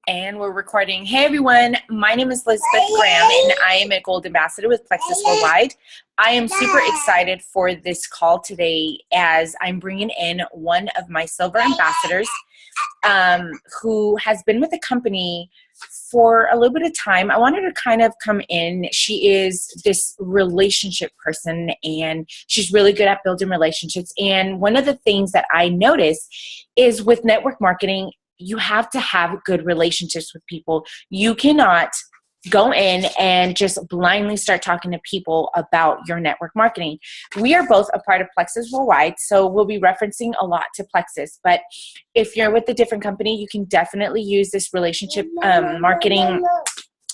And we're recording. Hey everyone, my name is Elizabeth Graham and I am a Gold Ambassador with Plexus Worldwide. I am super excited for this call today as I'm bringing in one of my Silver Ambassadors who has been with the company for a little bit of time. I wanted her to kind of come in. She is this relationship person and she's really good at building relationships. And one of the things that I notice is with network marketing, you have to have good relationships with people. You cannot go in and just blindly start talking to people about your network marketing. We are both a part of Plexus Worldwide, so we'll be referencing a lot to Plexus. But if you're with a different company, you can definitely use this relationship marketing,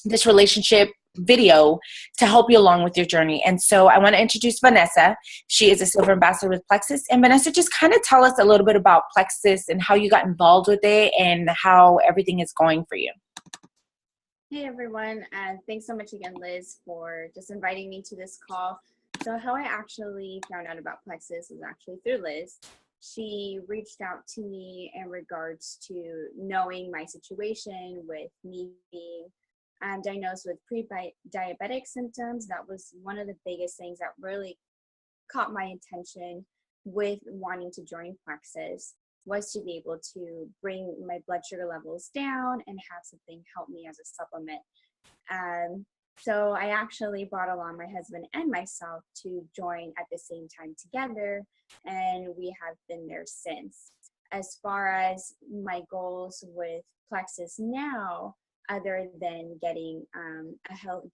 this relationship video to help you along with your journey. And so I want to introduce Vanessa. She is a Silver Ambassador with Plexus. And Vanessa, just kind of tell us a little bit about Plexus and how you got involved with it and how everything is going for you. Hey everyone, and thanks so much again, Liz, for just inviting me to this call. So how I actually found out about Plexus was actually through Liz. She reached out to me in regards to knowing my situation with me being diagnosed with pre-diabetic symptoms. That was one of the biggest things that really caught my attention with wanting to join Plexus, was to be able to bring my blood sugar levels down and have something help me as a supplement. So I actually brought along my husband and myself to join at the same time together, and we have been there since. As far as my goals with Plexus now, other than getting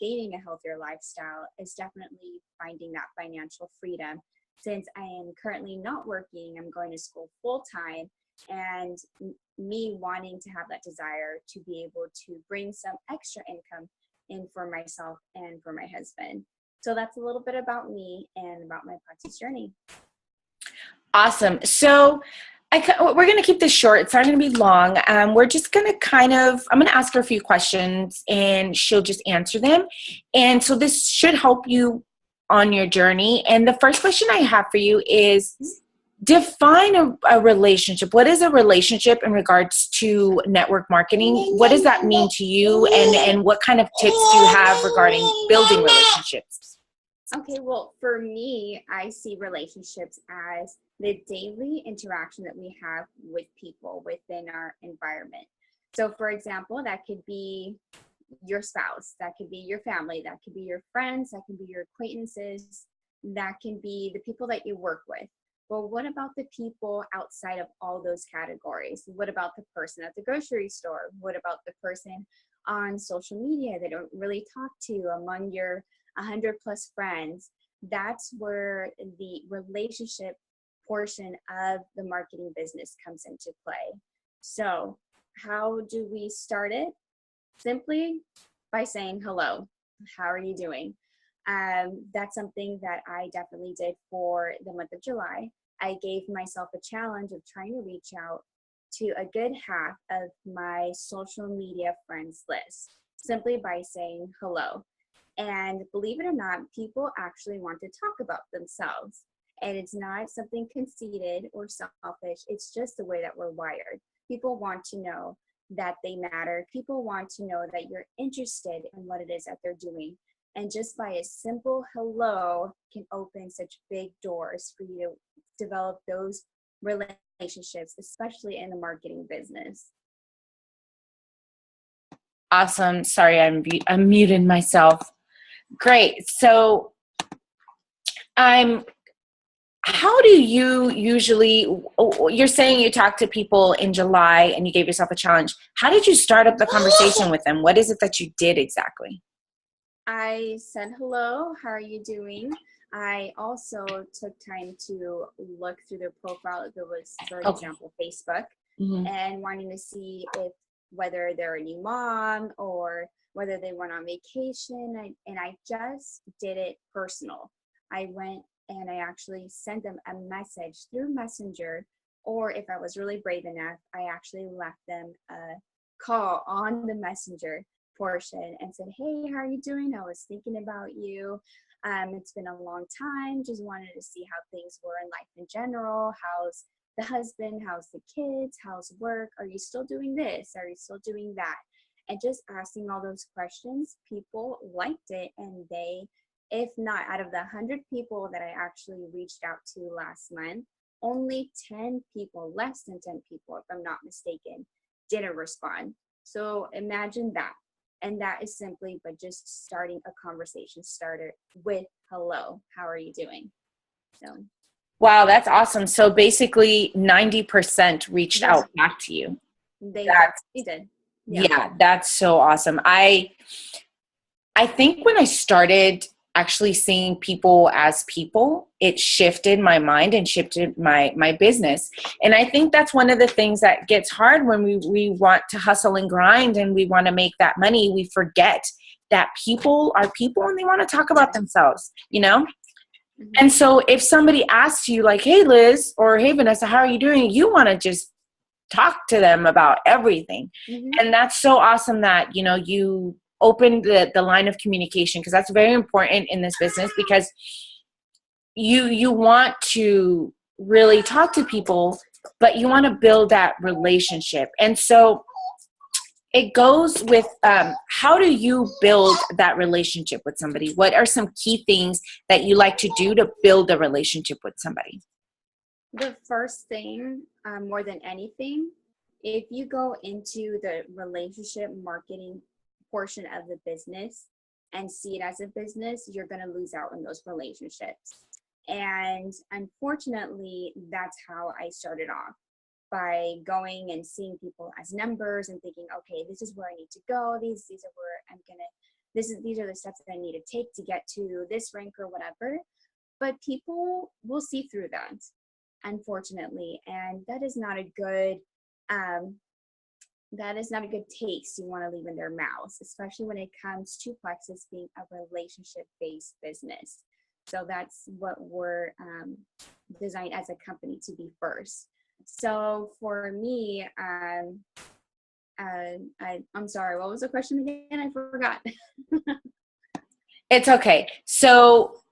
gaining a healthier lifestyle, is definitely finding that financial freedom. Since I am currently not working, I'm going to school full time, and me wanting to have that desire to be able to bring some extra income in for myself and for my husband. So that's a little bit about me and about my Plexus journey. Awesome. So we're going to keep this short. It's not going to be long. We're just going to I'm going to ask her a few questions and she'll just answer them. And so this should help you on your journey. And the first question I have for you is, define a relationship. What is a relationship in regards to network marketing? What does that mean to you? And what kind of tips do you have regarding building relationships? Okay, well, for me, I see relationships as the daily interaction that we have with people within our environment. So for example, that could be your spouse, that could be your family, that could be your friends, that can be your acquaintances, that can be the people that you work with. Well, what about the people outside of all those categories? What about the person at the grocery store? What about the person on social media that don't really talk to among your 100+ friends? That's where the relationship portion of the marketing business comes into play. So how do we start it? Simply by saying hello. How are you doing? That's something that I definitely did for the month of July. I gave myself a challenge of trying to reach out to a good half of my social media friends list, simply by saying hello. And believe it or not, people actually want to talk about themselves. And it's not something conceited or selfish. It's just the way that we're wired. People want to know that they matter. People want to know that you're interested in what it is that they're doing. And just by a simple hello can open such big doors for you to develop those relationships, especially in the marketing business. Awesome. Sorry, I'm muted myself. Great. So how do you usually, you're saying you talked to people in July and you gave yourself a challenge. How did you start up the conversation with them? What is it that you did exactly? I said, hello, how are you doing? I also took time to look through their profile, if it was, for example, Facebook, and wanting to see whether they're a new mom or whether they went on vacation. And I just did it personal. I went and I actually sent them a message through Messenger, or if I was really brave enough, I actually left them a call on the Messenger portion and said, hey, how are you doing? I was thinking about you. It's been a long time. Just wanted to see how things were in life in general. How's the husband? How's the kids? How's work? Are you still doing this? Are you still doing that? And just asking all those questions, people liked it. And they, if not, out of the 100 people that I actually reached out to last month, only 10 people, less than 10 people, if I'm not mistaken, didn't respond. So imagine that. And that is simply by just starting a conversation starter with hello, how are you doing? So Wow, that's awesome. So basically 90% reached out back to you. They did. Yeah, that's so awesome. I think when I started actually seeing people as people, it shifted my mind and shifted my business. And I think that's one of the things that gets hard when we want to hustle and grind and we want to make that money. We forget that people are people and they want to talk about themselves, you know? Mm-hmm. And so if somebody asks you like, hey, Liz, or hey, Vanessa, how are you doing? You want to just talk to them about everything. Mm-hmm. And that's so awesome that, you know, you open the line of communication, because that's very important in this business, because you want to really talk to people, but you want to build that relationship. And so it goes with how do you build that relationship with somebody? What are some key things that you like to do to build a relationship with somebody? The first thing, more than anything, if you go into the relationship marketing portion of the business and see it as a business, you're going to lose out on those relationships. And unfortunately, that's how I started off, by going and seeing people as numbers and thinking, okay, this is where I need to go. These are where I'm going to, these are the steps that I need to take to get to this rank or whatever. But people will see through that, unfortunately. And that is not a good, taste you want to leave in their mouths, especially when it comes to Plexus being a relationship-based business. So that's what we're designed as a company to be first. So for me, I'm sorry, what was the question again? I forgot. It's okay. So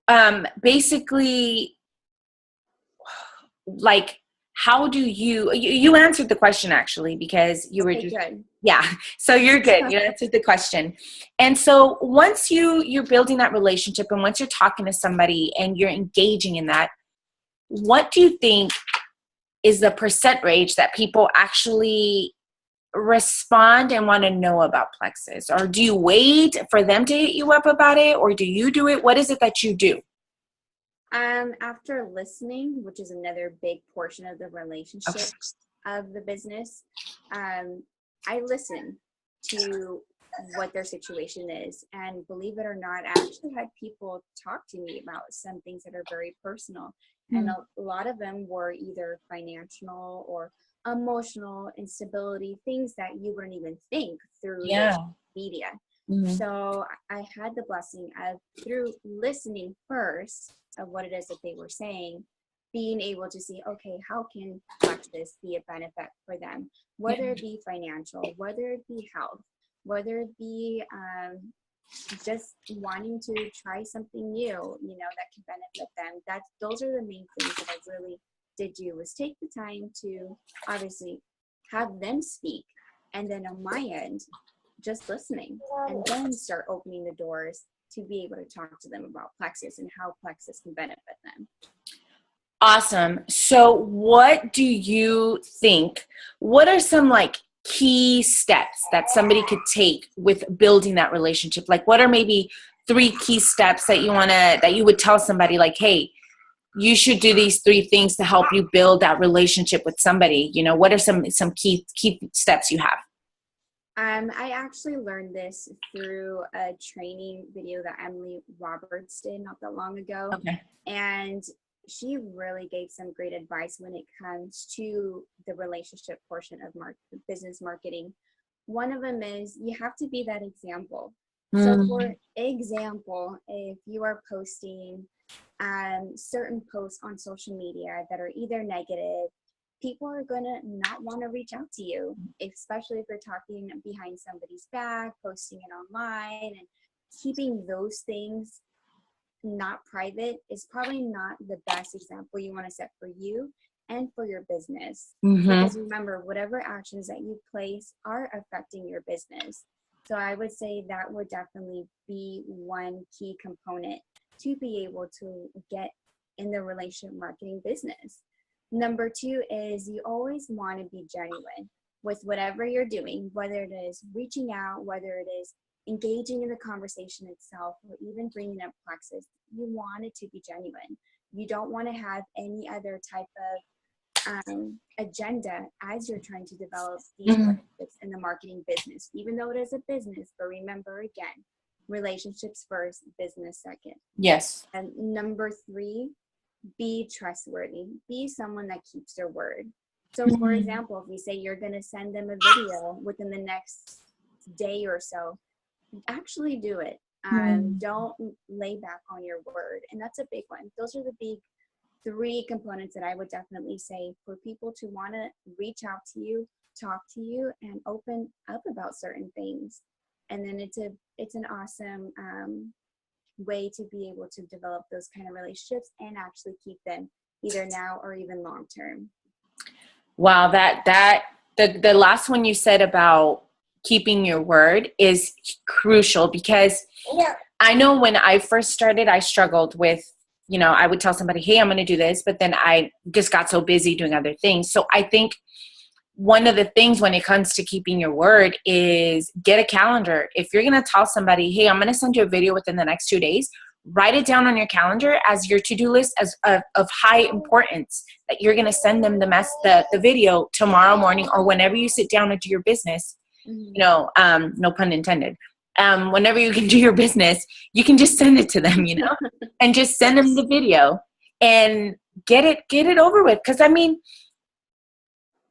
basically, like, how do you answered the question actually, because you were just good. Yeah, so you're good. You answered the question. And so once you're building that relationship, and once you're talking to somebody and you're engaging in that, what do you think is the percent rate that people actually respond and want to know about Plexus? Or do you wait for them to hit you up about it, or do you do it? What is it that you do? After listening, which is another big portion of the relationship of the business, I listen to what their situation is. And believe it or not, I actually had people talk to me about some things that are very personal. And a lot of them were either financial or emotional instability, things that you wouldn't even think through media. Mm-hmm. So I had the blessing of, through listening first of what it is that they were saying, being able to see, okay, how can Plexus be a benefit for them? Whether it be financial, whether it be health, whether it be just wanting to try something new, you know, that can benefit them. Those are the main things that I really did do, was take the time to obviously have them speak, and then on my end, just listening, and then start opening the doors to be able to talk to them about Plexus and how Plexus can benefit them. Awesome. So what do you think, what are some like key steps that somebody could take with building that relationship? Like, what are maybe 3 key steps that you would tell somebody, like, hey, you should do these 3 things to help you build that relationship with somebody? You know, what are some key steps you have? I actually learned this through a training video that Emily Roberts did not that long ago. Okay. And she really gave some great advice when it comes to the relationship portion of business marketing. One of them is, you have to be that example. So for example, if you are posting certain posts on social media that are either negative, people are going to not want to reach out to you, especially if you're talking behind somebody's back, posting it online, and keeping those things not private is probably not the best example you want to set for you and for your business. Mm-hmm. Because remember, whatever actions that you place are affecting your business. So I would say that would definitely be one key component to be able to get in the relationship marketing business. Number two is you always want to be genuine with whatever you're doing, whether it is reaching out, whether it is engaging in the conversation itself, or even bringing up Plexus. You want it to be genuine. You don't want to have any other type of agenda as you're trying to develop these relationships in the marketing business, even though it is a business. But remember, again, relationships first, business second. Yes. And number three, be trustworthy. Be someone that keeps their word. So for example, if we say you're going to send them a video within the next day or so, actually do it. Don't lay back on your word. And that's a big one. Those are the big three components that I would definitely say for people to want to reach out to you, talk to you, and open up about certain things. And then it's an awesome way to be able to develop those kind of relationships and actually keep them either now or even long term. Wow, the last one you said about keeping your word is crucial, because I know when I first started, I struggled with, I would tell somebody, hey, I'm going to do this, but then I just got so busy doing other things. So I think one of the things when it comes to keeping your word is get a calendar. If you're going to tell somebody, hey, I'm going to send you a video within the next 2 days, write it down on your calendar as your to-do list of high importance, that you're going to send them the video tomorrow morning or whenever you sit down and do your business. No pun intended. Whenever you can do your business, you can just send it to them, and just send them the video and get it over with. Because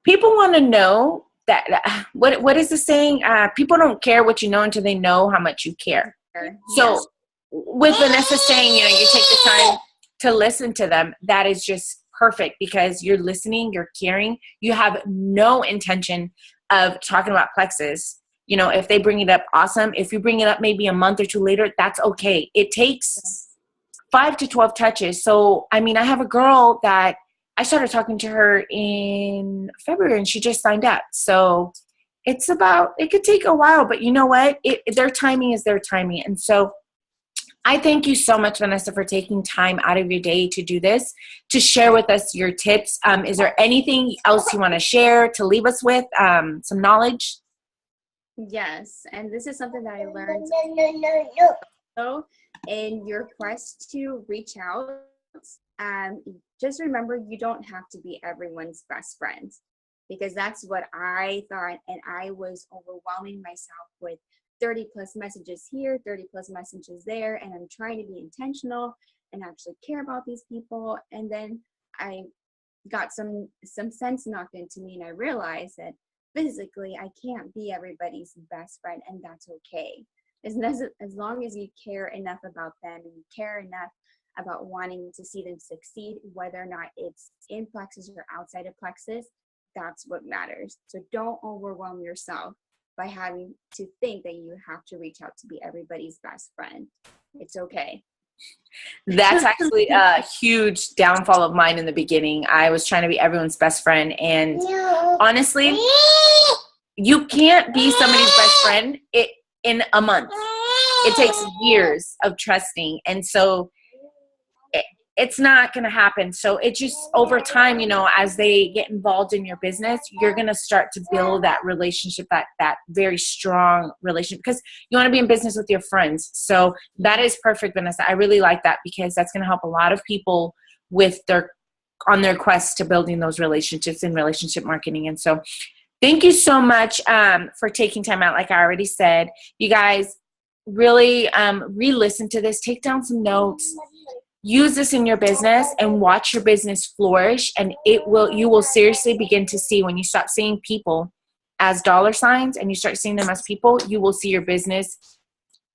people want to know that what is the saying? People don't care what you know until they know how much you care. So with Vanessa saying, you take the time to listen to them, that is just perfect, because you're listening, you're caring, you have no intention of talking about Plexus. If they bring it up, awesome. If you bring it up maybe a month or two later, that's okay. It takes 5 to 12 touches. So, I have a girl that I started talking to her in February and she just signed up. So it could take a while, but you know what? Their timing is their timing. And so I thank you so much, Vanessa, for taking time out of your day to do this, to share with us your tips. Is there anything else you want to share to leave us with, some knowledge? Yes, and this is something that I learned. So in your quest to reach out, just remember, you don't have to be everyone's best friend, because that's what I thought, and I was overwhelming myself with 30 plus messages here, 30 plus messages there, and I'm trying to be intentional and actually care about these people. And then I got some sense knocked into me, and I realized that physically I can't be everybody's best friend, and that's okay. As long as you care enough about them and you care enough about wanting to see them succeed, whether or not it's in Plexus or outside of Plexus, that's what matters. So don't overwhelm yourself by having to think that you have to reach out to be everybody's best friend. It's okay. That's actually a huge downfall of mine in the beginning. I was trying to be everyone's best friend, and honestly, you can't be somebody's best friend in a month. It takes years of trusting, and so it's not going to happen. So it just, over time, as they get involved in your business, you're going to start to build that relationship, that very strong relationship, because you want to be in business with your friends. So that is perfect, Vanessa. I really like that, because that's going to help a lot of people on their quest to building those relationships in relationship marketing. And so thank you so much for taking time out. Like I already said, you guys really re-listen to this, take down some notes, use this in your business, and watch your business flourish. And you will seriously begin to see, when you stop seeing people as dollar signs and you start seeing them as people, you will see your business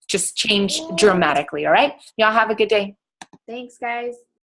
just change dramatically. All right. Y'all have a good day. Thanks, guys.